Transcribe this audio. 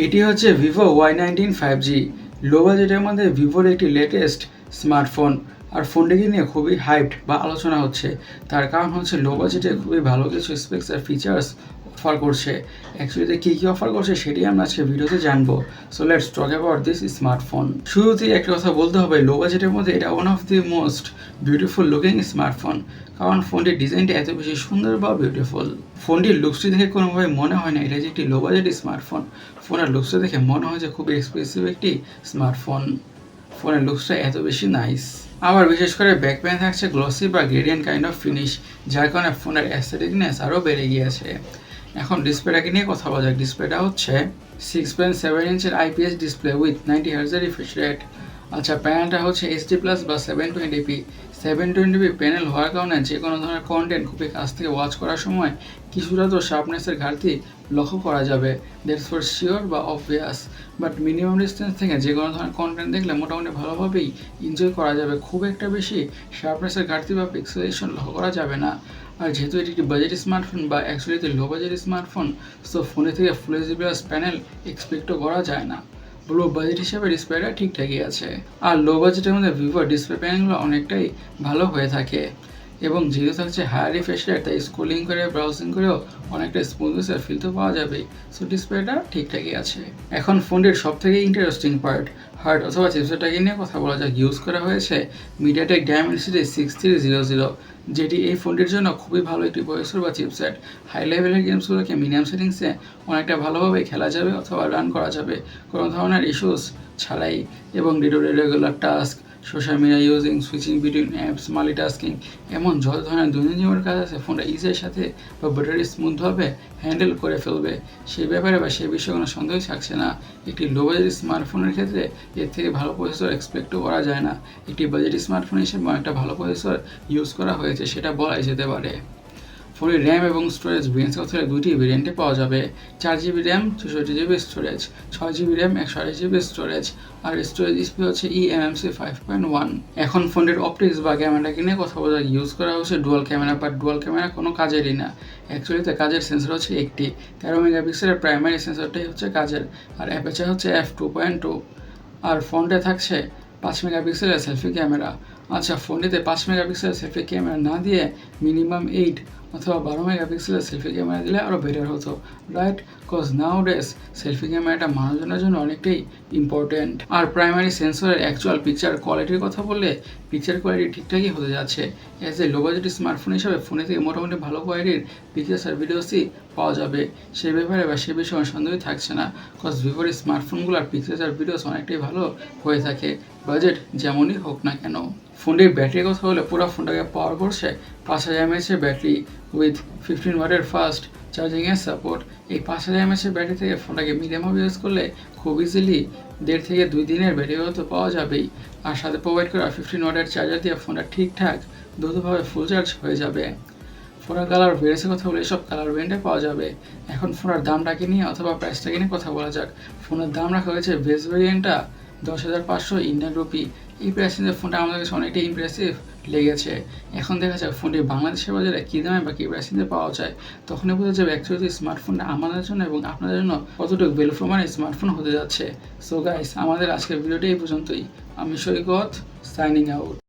এটি হচ্ছে Vivo Y19 5G। লো বাজেটের মধ্যে ভিভোর একটি লেটেস্ট স্মার্টফোন। আর ফোনটিকে নিয়ে খুবই হাইপড বা আলোচনা হচ্ছে। তার কারণ হচ্ছে লো বাজেটে খুবই ভালো কিছু স্পেক্স আর ফিচার্স অফার করছে। অ্যাকচুয়ালিতে কী কী অফার করছে সেটি আমরা আজকে ভিডিওতে জানবো। So let's talk about this smartphone. শুরুতেই একটা কথা বলতে হবে, লো বাজেটের মধ্যে এটা one of the most beautiful looking smartphone. কারণ ফোনটির ডিজাইনটা এত বেশি সুন্দর বা বিউটিফুল। ফোনটির লুকসটি দেখে কোনোভাবে মনে হয় না এটা যে একটি লো বাজেট স্মার্টফোন। ফোনের লুকসটা দেখে মনে হয় যে খুবই এক্সপেন্সিভ একটি স্মার্টফোন। ফোনের লুকসটা এত বেশি নাইস। আবার বিশেষ করে ব্যাক প্যানে থাকছে গ্লসি বা গ্রেডিয়েন্ট কাইন্ড অফ ফিনিশ, যার কারণে ফোনের অ্যাস্থেটিকনেস আরও বেড়ে গিয়েছে। এখন ডিসপ্লেটাকে নিয়ে কথা বলা যাক। ডিসপ্লেটা হচ্ছে 6.7 ইঞ্চের IPS ডিসপ্লে উইথ 90 হার্জের রিফ্রেশ রেট। আচ্ছা, প্যানেলটা হচ্ছে HD+ বা 720p। 720p প্যানেল হওয়ার কারণে যে কোনো ধরনের কন্টেন্ট খুবই কাছ থেকে ওয়াচ করার সময় কিছুটা তো শার্পনেসের ঘাটতি লক্ষ্য করা যাবে, দ্যাটস ফর শিওর বা অবভিয়াস। বাট মিনিমাম ডিস্টেন্স থেকে যে কোনো ধরনের কন্টেন্ট দেখলে মোটামুটি ভালোভাবেই এনজয় করা যাবে। খুব একটা বেশি শার্পনেসের ঘাটতি বা পিক্সেলেশন লক্ষ্য করা যাবে না। আর যেহেতু এটি একটি বাজেট স্মার্টফোন বা অ্যাকচুয়ালিতে লো বাজেট স্মার্টফোন, সো ফোনে থেকে ফুল এইচডি প্লাস প্যানেল এক্সপেক্টও করা যায় না। লো বাজেট হিসেবে ডিসপ্লেটা ঠিকঠাকই আছে। আর লো বাজেটের মধ্যে ভিভোর ডিসপ্লে প্যানেলগুলো অনেকটাই ভালো হয়ে থাকে। এবং যেহেতু থাকছে হায়ার রিফ্রেশ রেট, তাই স্ক্রোলিং করে ব্রাউজিং করেও অনেকটা স্মুথনেস আর ফিল তো পাওয়া যাবেই। সো ডিসপ্লেটা ঠিকঠাকই আছে। এখন ফোনটির সবথেকে ইন্টারেস্টিং পার্ট, হার্ড অথবা চিপসেটটাকে নিয়ে কথা বলা যাক। ইউজ করা হয়েছে মিডিয়াটেক ডায়মেনসিটি 6300, যেটি এই ফোনটির জন্য খুবই ভালো একটি প্রসেসর বা চিপসেট। হাই লেভেলের গেমসগুলোকে মিডিয়াম সেটিংসে অনেকটা ভালোভাবে খেলা যাবে অথবা রান করা যাবে কোনো ধরনের ইস্যুস ছাড়াই। এবং regular task, social media using, switching between apps, multitasking, এমন যত ধরনের দৈনন্দিন জীবনের কাজ আছে ফোনটা ইজির সাথে বা ব্যাটারি স্মুথভাবে হ্যান্ডেল করে ফেলবে। সেই ব্যাপারে বা সেই বিষয়ে কোনো সন্দেহই থাকছে না। একটি লো বাজেট স্মার্টফোনের ক্ষেত্রে এর থেকে ভালো প্রসেসর এক্সপেক্টও করা যায় না। একটি বাজেট স্মার্টফোন হিসেবে অনেকটা ভালো প্রসেসর ইউজ করা হয়েছে, সেটা বলাই যেতে পারে। ফোনের র্যাম এবং স্টোরেজ ভেরিয়েন্টস কথা দুইটি ভেরিয়েন্টে পাওয়া যাবে। 4GB RAM, 64GB storage, 6GB RAM, 128GB storage. আর স্টোরেজ স্পিড হচ্ছে eMMC 5.1। এখন ফোনের অপটিক্স বা ক্যামেরাকে নিয়ে কথা বলা, ইউজ করা হচ্ছে dual camera, but dual camera কোনো কাজেরই না। অ্যাকচুয়ালিতে কাজের সেন্সর হচ্ছে একটি 13 মেগাপিক্সেলের প্রাইমারি সেন্সরটাই হচ্ছে কাজের, আর অ্যাপারচার হচ্ছে f2.2। আর ফোনটা থাকছে 5 মেগাপিক্সেলের সেলফি ক্যামেরা। আচ্ছা, ফোনটিতে 5 মেগাপিক্সেলের সেলফি ক্যামেরা না দিয়ে মিনিমাম 8 অথবা 12 মেগাপিক্সেলের সেলফি ক্যামেরা দিলে আরও বেটার হতো, রাইট? কজ নাও ডেজ সেলফি ক্যামেরাটা মানুষজনের জন্য অনেকটাই ইম্পর্টেন্ট। আর প্রাইমারি সেন্সরের অ্যাকচুয়াল পিকচার কোয়ালিটির কথা বললে পিকচার কোয়ালিটি ঠিকঠাকই হতে যাচ্ছে। As a low budget smartphone হিসাবে ফোনে থেকে মোটামুটি ভালো কোয়ালিটির পিকচার্স আর ভিডিওসই পাওয়া যাবে। সে ব্যাপারে বা সে বিষয়ে সন্দেহই থাকছে না। কজ ভিভোর স্মার্টফোনগুলোর পিকচার্স আর ভিডিওস অনেকটাই ভালো হয়ে থাকে, বাজেট যেমনই হোক না কেন। ফোনটির ব্যাটারির কথা বলে পুরো ফোনটাকে পাওয়ার করছে 5000 mAh ব্যাটারি উইথ 15 ওয়াটের ফাস্ট চার্জিংয়ের সাপোর্ট। এই 5000 mAh ব্যাটারি থেকে ফোনটাকে মিডিয়ামভাবে ইউজ করলে খুব ইজিলি 1.5 থেকে 2 দিনের ব্যাটারি তো পাওয়া যাবেই। আর সাথে প্রোভাইড করা 15 ওয়াটের চার্জার দিয়ে ফোনটা ঠিকঠাক দ্রুতভাবে ফুল চার্জ হয়ে যাবে। ফোনের কালার ভেরিয়েন্টের কথা বলে সব কালার ভেরিয়েন্টে পাওয়া যাবে। এখন ফোনের দামটাকে নিয়ে অথবা প্রাইসটাকে নিয়ে কথা বলা যাক। ফোনের দাম রাখা হয়েছে বেস ভেরিয়েন্টটা 10,500 ইন্ডিয়ান রুপি। এই প্রাইসে ফোনটা আমাদের কাছে অনেকটাই ইমপ্রেসিভ লেগেছে। এখন দেখা যাক ফোনটি বাংলাদেশের বাজারে কী দামে বা কী প্রাইসে পাওয়া যায়, তখনই বোঝা যাবে অ্যাকচুয়ালি স্মার্টফোনটা আমাদের জন্য এবং আপনাদের জন্য কতটুকু ভ্যালু ফর মানি স্মার্টফোন হতে যাচ্ছে। সো গাইস, আমাদের আজকের ভিডিওটি এই পর্যন্তই। আমি সৈকত, সাইনিং আউট।